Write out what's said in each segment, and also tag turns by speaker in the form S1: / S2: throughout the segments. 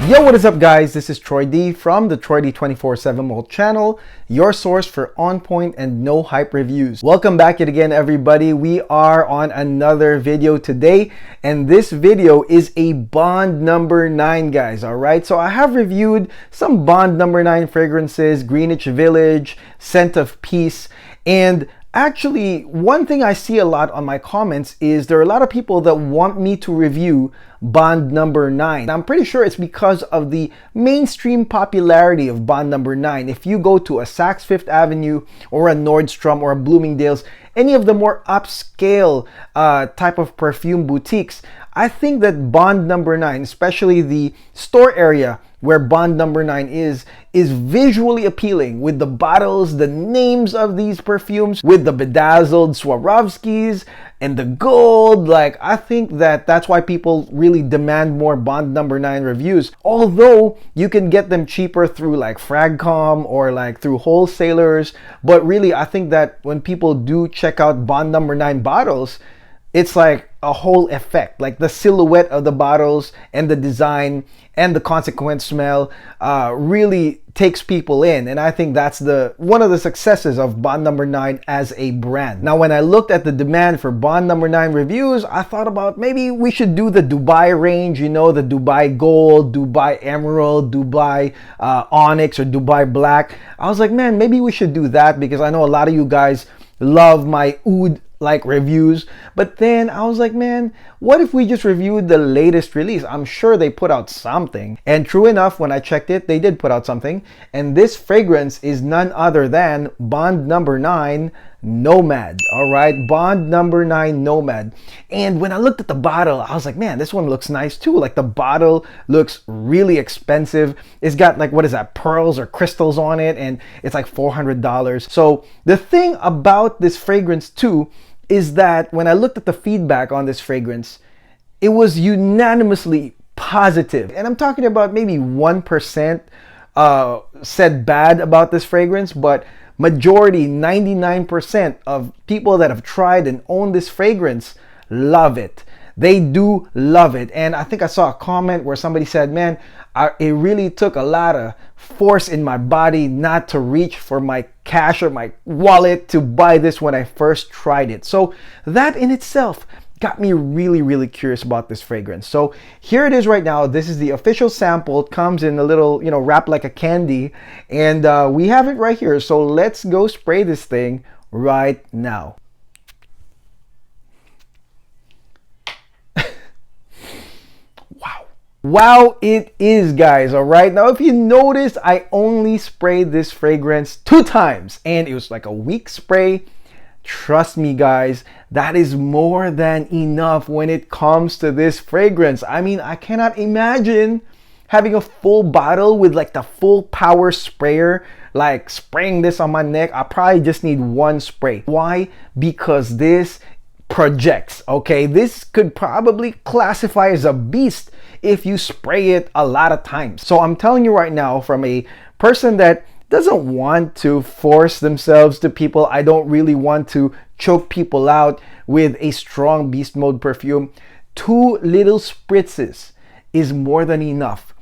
S1: Yo, what is up guys? This is Troy D from the Troy D 24/7 Mold channel, your source for on point and no hype reviews. Welcome back yet again everybody. We are on another video today, and this video is a Bond number 9 guys, alright? So I have reviewed some Bond number 9 fragrances, Greenwich Village, Scent of Peace, and actually, one thing I see a lot on my comments is there are a lot of people that want me to review Bond number 9. I'm pretty sure it's because of the mainstream popularity of Bond number 9. If you go to a Saks Fifth Avenue or a Nordstrom or a Bloomingdale's, any of the more upscale type of perfume boutiques, I think that Bond number 9, especially the store area where Bond number 9 is visually appealing with the bottles, the names of these perfumes, with the bedazzled Swarovskis and the gold. Like, I think that that's why people really demand more Bond number 9 reviews. Although you can get them cheaper through like Fragcom or like through wholesalers. But really, I think that when people do check out Bond number 9 bottles, it's like a whole effect, like the silhouette of the bottles and the design and the consequent smell really takes people in. And I think that's one of the successes of Bond number 9 as a brand. Now, when I looked at the demand for Bond number 9 reviews, I thought about maybe we should do the Dubai range, you know, the Dubai Gold, Dubai Emerald, Dubai Onyx, or Dubai Black. I was like, man, maybe we should do that because I know a lot of you guys love my oud like reviews. But then I was like, man, what if we just reviewed the latest release? I'm sure they put out something. And true enough, when I checked it, they did put out something. And this fragrance is none other than Bond number 9 Nomad. All right, Bond number 9 Nomad. And when I looked at the bottle, I was like, man, this one looks nice too. Like, the bottle looks really expensive. It's got like, what is that, pearls or crystals on it, and it's like $400. So the thing about this fragrance too is that when I looked at the feedback on this fragrance, it was unanimously positive. And I'm talking about maybe 1% said bad about this fragrance, but majority, 99% of people that have tried and own this fragrance love it. They do love it. And I think I saw a comment where somebody said, man, it really took a lot of force in my body not to reach for my cash or my wallet to buy this when I first tried it. So that in itself got me really curious about this fragrance. So here it is right now. This is the official sample. It comes in a little, you know, wrapped like a candy, and we have it right here. So let's go spray this thing right now. Wow, it is, guys. All right, now if you notice, I only sprayed this fragrance 2 times, and it was like a week spray. Trust me, guys, that is more than enough when it comes to this fragrance. I mean, I cannot imagine having a full bottle with like the full power sprayer, like spraying this on my neck. I probably just need 1 spray. Why? Because this projects. Okay, this could probably classify as a beast if you spray it a lot of times. So I'm telling you right now, from a person that doesn't want to force themselves to people, I don't really want to choke people out with a strong beast mode perfume, 2 little spritzes is more than enough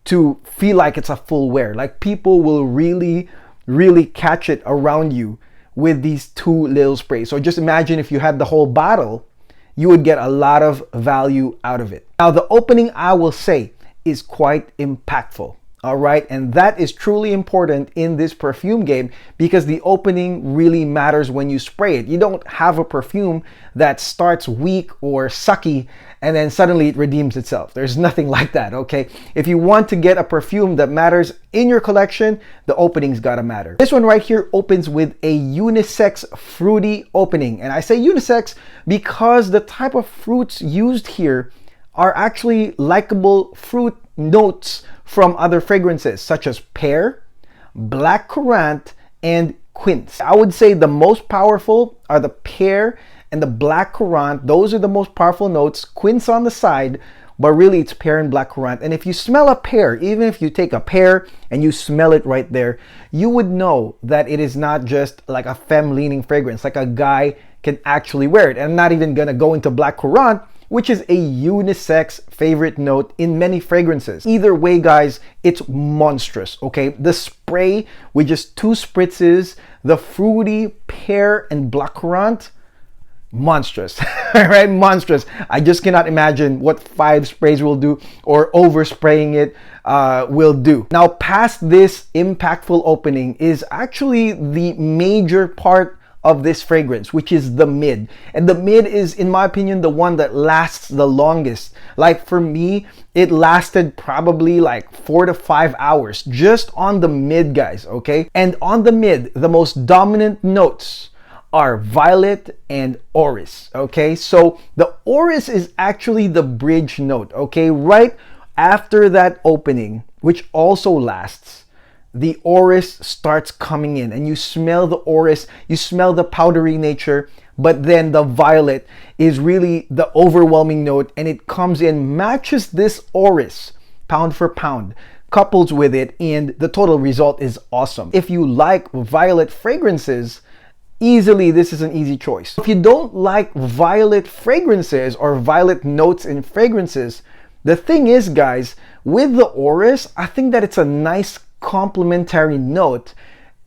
S1: to feel like it's a full wear. Like, people will really catch it around you with these 2 little sprays. So just imagine if you had the whole bottle, you would get a lot of value out of it. Now, the opening, I will say, is quite impactful. All right, and that is truly important in this perfume game because the opening really matters when you spray it. You don't have a perfume that starts weak or sucky and then suddenly it redeems itself. There's nothing like that, okay? If you want to get a perfume that matters in your collection, the opening's gotta matter. This one right here opens with a unisex fruity opening. And I say unisex because the type of fruits used here are actually likable fruit notes from other fragrances such as pear, black currant, and quince. I would say the most powerful are the pear and the black currant. Those are the most powerful notes. Quince on the side, but really it's pear and black currant. And if you smell a pear, even if you take a pear and you smell it right there, you would know that it is not just like a femme leaning fragrance, like a guy can actually wear it. And I'm not even gonna go into black currant which is a unisex favorite note in many fragrances. Either way, guys, it's monstrous, okay? The spray with just 2 spritzes, the fruity, pear, and blancmange, monstrous. Right? Monstrous. I just cannot imagine what 5 sprays will do, or overspraying it will do. Now, past this impactful opening is actually the major part of this fragrance, which is the mid. And the mid is, in my opinion, the one that lasts the longest. Like for me, it lasted probably like 4 to 5 hours just on the mid, guys, okay? And on the mid, the most dominant notes are violet and orris, okay? So the orris is actually the bridge note, okay? Right after that opening, which also lasts, the orris starts coming in, and you smell the orris, you smell the powdery nature, but then the violet is really the overwhelming note, and it comes in, matches this orris pound for pound, couples with it, and the total result is awesome. If you like violet fragrances, easily this is an easy choice. If you don't like violet fragrances or violet notes in fragrances, the thing is, guys, with the orris, I think that it's a nice complementary note.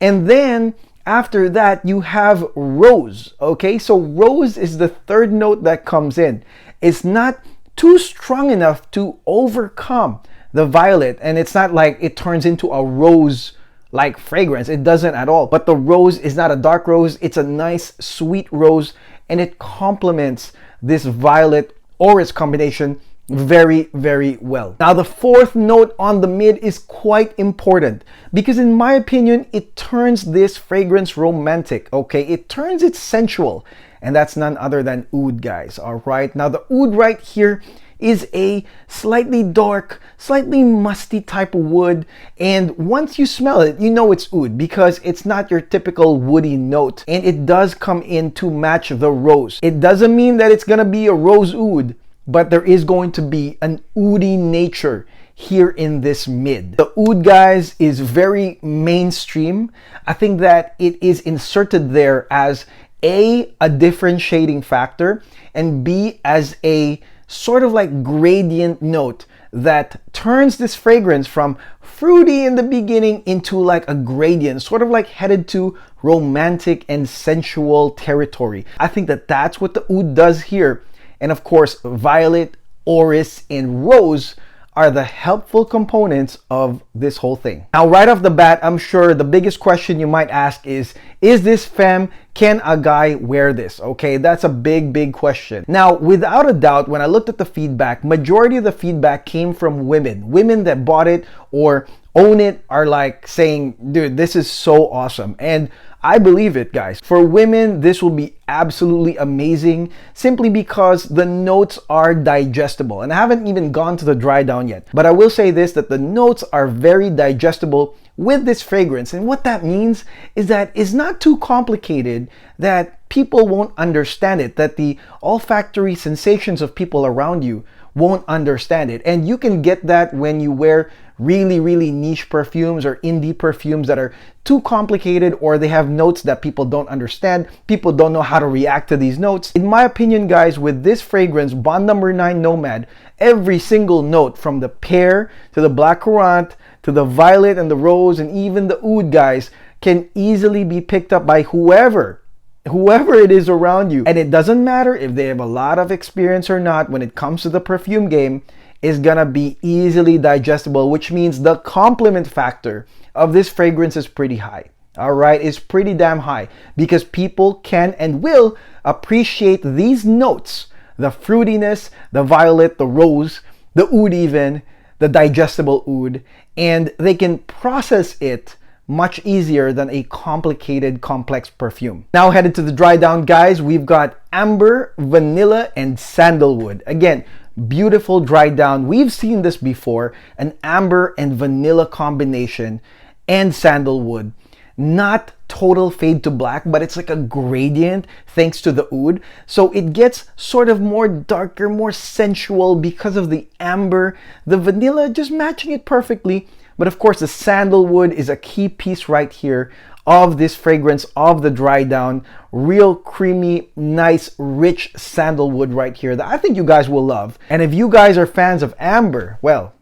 S1: And then after that, you have rose, okay? So rose is the third note that comes in. It's not too strong enough to overcome the violet, and it's not like it turns into a rose like fragrance. It doesn't at all. But the rose is not a dark rose, it's a nice sweet rose, and it complements this violet orris combination very, very well. Now, the fourth note on the mid is quite important because, in my opinion, it turns this fragrance romantic, okay? It turns it sensual, and that's none other than oud, guys, all right? Now, the oud right here is a slightly dark, slightly musty type of wood, and once you smell it, you know it's oud because it's not your typical woody note, and it does come in to match the rose. It doesn't mean that it's gonna be a rose oud, but there is going to be an oudy nature here in this mid. The oud, guys, is very mainstream. I think that it is inserted there as a differentiating factor, and B, as a sort of like gradient note that turns this fragrance from fruity in the beginning into like a gradient, sort of like headed to romantic and sensual territory. I think that that's what the oud does here. And of course, violet, orris, and rose are the helpful components of this whole thing. Now, right off the bat, I'm sure the biggest question you might ask is this femme? Can a guy wear this? Okay, that's a big question. Now, without a doubt, when I looked at the feedback, majority of the feedback came from women. Women that bought it or own it are like saying, dude, this is so awesome. And I believe it, guys. For women, this will be absolutely amazing simply because the notes are digestible. And I haven't even gone to the dry down yet. But I will say this, that the notes are very digestible with this fragrance. And what that means is that it's not too complicated, that people won't understand it, that the olfactory sensations of people around you won't understand it. And you can get that when you wear really niche perfumes or indie perfumes that are too complicated, or they have notes that people don't understand. People don't know how to react to these notes. In my opinion, guys, with this fragrance, Bond Number 9 Nomad, every single note from the pear to the blancmange to the violet and the rose and even the oud, guys, can easily be picked up by whoever it is around you. And it doesn't matter if they have a lot of experience or not. When it comes to the perfume game, is gonna be easily digestible, which means the complement factor of this fragrance is pretty high. All right, it's pretty damn high because people can and will appreciate these notes: the fruitiness, the violet, the rose, the oud, even the digestible oud, and they can process it much easier than a complicated, complex perfume. Now, headed to the dry down, guys, we've got amber, vanilla, and sandalwood. Again, beautiful dry down. We've seen this before, an amber and vanilla combination and sandalwood. Not total fade to black, but it's like a gradient thanks to the oud. So it gets sort of more darker, more sensual because of the amber, the vanilla just matching it perfectly. But of course, the sandalwood is a key piece right here of this fragrance of the dry down. Real creamy, nice, rich sandalwood right here that I think you guys will love. And if you guys are fans of amber, well,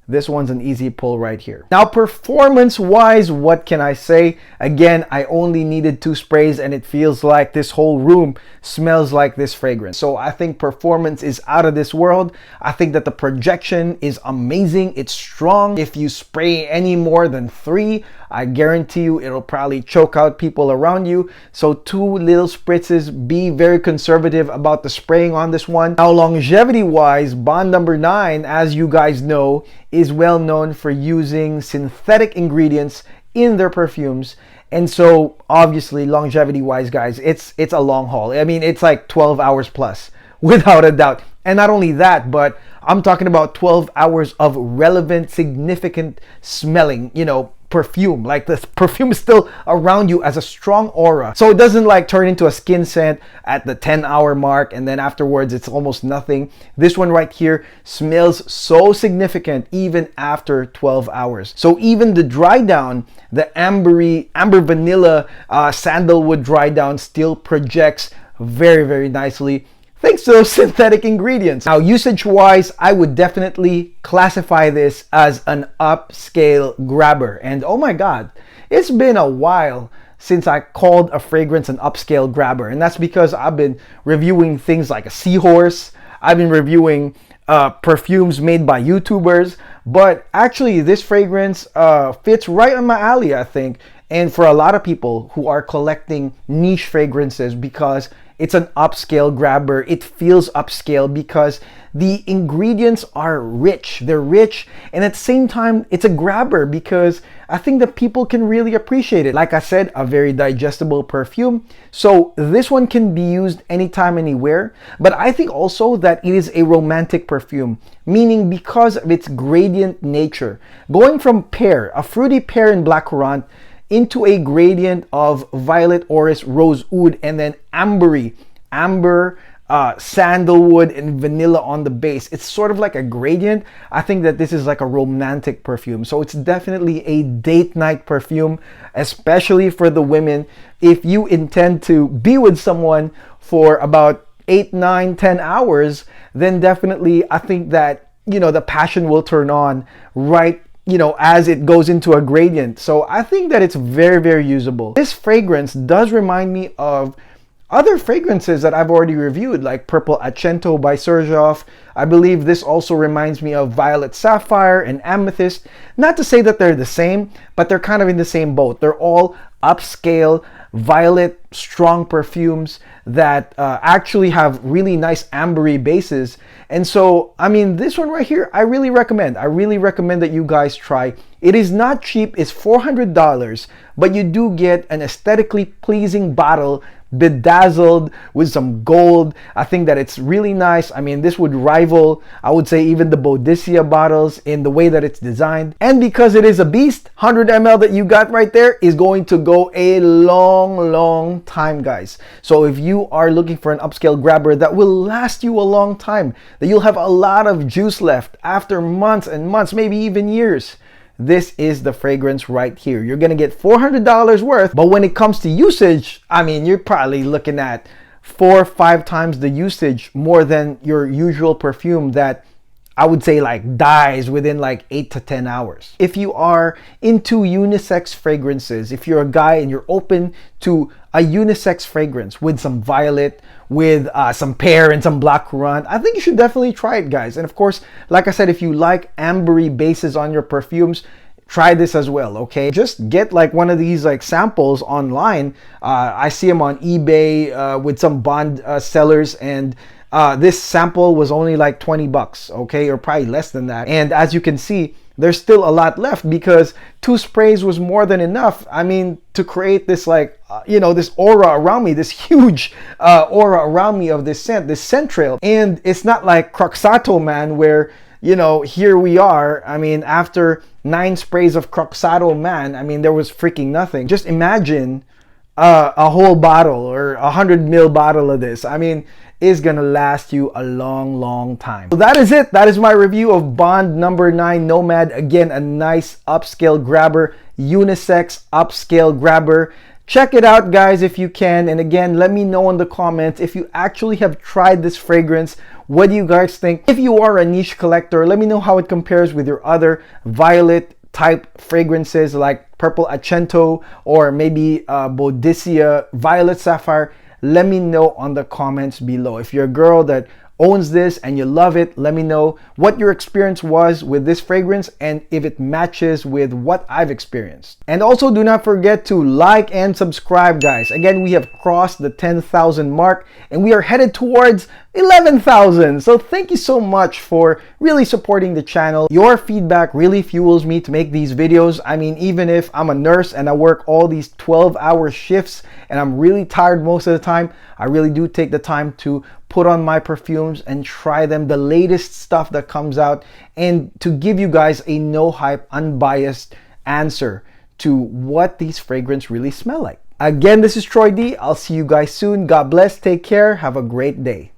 S1: this one's an easy pull right here. Now, performance-wise, what can I say? Again, I only needed 2 sprays and it feels like this whole room smells like this fragrance. So I think performance is out of this world. I think that the projection is amazing. It's strong. If you spray any more than 3, I guarantee you it'll probably choke out people around you. So 2 little spritzes. Be very conservative about the spraying on this one. Now, longevity-wise, Bond number 9, as you guys know, is well known for using synthetic ingredients in their perfumes. And so obviously longevity wise, guys, it's a long haul. I mean, it's like 12 hours plus without a doubt. And not only that, but I'm talking about 12 hours of relevant, significant smelling, perfume. Like the perfume is still around you as a strong aura. So it doesn't like turn into a skin scent at the 10-hour mark and then afterwards it's almost nothing. This one right here smells so significant even after 12 hours. So even the dry down, the amber vanilla sandalwood dry down still projects very, very nicely, thanks to those synthetic ingredients. Now, usage-wise, I would definitely classify this as an upscale grabber. And oh my God, it's been a while since I called a fragrance an upscale grabber. And that's because I've been reviewing things like a seahorse. I've been reviewing perfumes made by YouTubers. But actually, this fragrance fits right on my alley, I think. And for a lot of people who are collecting niche fragrances, because it's an upscale grabber. It feels upscale because the ingredients are rich. They're rich, and at the same time, it's a grabber because I think that people can really appreciate it. Like I said, a very digestible perfume. So this one can be used anytime, anywhere. But I think also that it is a romantic perfume, meaning because of its gradient nature. Going from pear, a fruity pear in blackcurrant, into a gradient of violet orris, rose oud, and then amber, sandalwood, and vanilla on the base. It's sort of like a gradient. I think that this is like a romantic perfume. So it's definitely a date night perfume, especially for the women. If you intend to be with someone for about 8, 9, 10 hours, then definitely I think that, the passion will turn on right as it goes into a gradient. So I think that it's very, very usable. This fragrance does remind me of other fragrances that I've already reviewed, like Purple Accento by Serjoff. I believe this also reminds me of Violet Sapphire and Amethyst. Not to say that they're the same, but they're kind of in the same boat. They're all upscale, violet, strong perfumes that actually have really nice ambery bases. And so, I mean, this one right here, I really recommend. I really recommend that you guys try. It is not cheap. It's $400, but you do get an aesthetically pleasing bottle bedazzled with some gold. I think that it's really nice. I mean, this would rival, I would say, even the Boudicca bottles in the way that it's designed. And because it is a beast, 100 ml that you got right there is going to go a long time, guys. So if you are looking for an upscale grabber that will last you a long time, that you'll have a lot of juice left after months and months, maybe even years, this is the fragrance right here. You're gonna get $400 worth, but when it comes to usage, I mean, you're probably looking at 4 or 5 times the usage more than your usual perfume that I would say like dies within like 8 to 10 hours. If you are into unisex fragrances, if you're a guy and you're open to a unisex fragrance with some violet, with some pear and some blackcurrant, I think you should definitely try it, guys. And of course, like I said, if you like ambery bases on your perfumes, try this as well, okay? Just get like one of these like samples online. I see them on eBay with some Bond sellers, and this sample was only like 20 bucks, okay? Or probably less than that. And as you can see, there's still a lot left because 2 sprays was more than enough. I mean, to create this like, this aura around me, this huge aura around me of this scent trail. And it's not like Croxato, man, where, here we are. I mean, after 9 sprays of Croxato, man, I mean, there was freaking nothing. Just imagine a whole bottle or 100 ml bottle of this. I mean, is gonna last you a long time. So that is it. That is my review of Bond number 9 Nomad. Again, a nice upscale grabber, unisex upscale grabber. Check it out, guys, if you can. And again, let me know in the comments if you actually have tried this fragrance. What do you guys think? If you are a niche collector, let me know how it compares with your other violet type fragrances like Purple Accento or maybe Boudicca Violet Sapphire. Let me know on the comments below. If you're a girl that owns this and you love it, let me know what your experience was with this fragrance and if it matches with what I've experienced. And also do not forget to like and subscribe, guys. Again, we have crossed the 10,000 mark and we are headed towards 11,000. So thank you so much for really supporting the channel. Your feedback really fuels me to make these videos. I mean, even if I'm a nurse and I work all these 12-hour shifts and I'm really tired most of the time, I really do take the time to put on my perfumes and try them, the latest stuff that comes out, and to give you guys a no hype, unbiased answer to what these fragrances really smell like. Again, this is Troy D. I'll see you guys soon. God bless, take care, have a great day.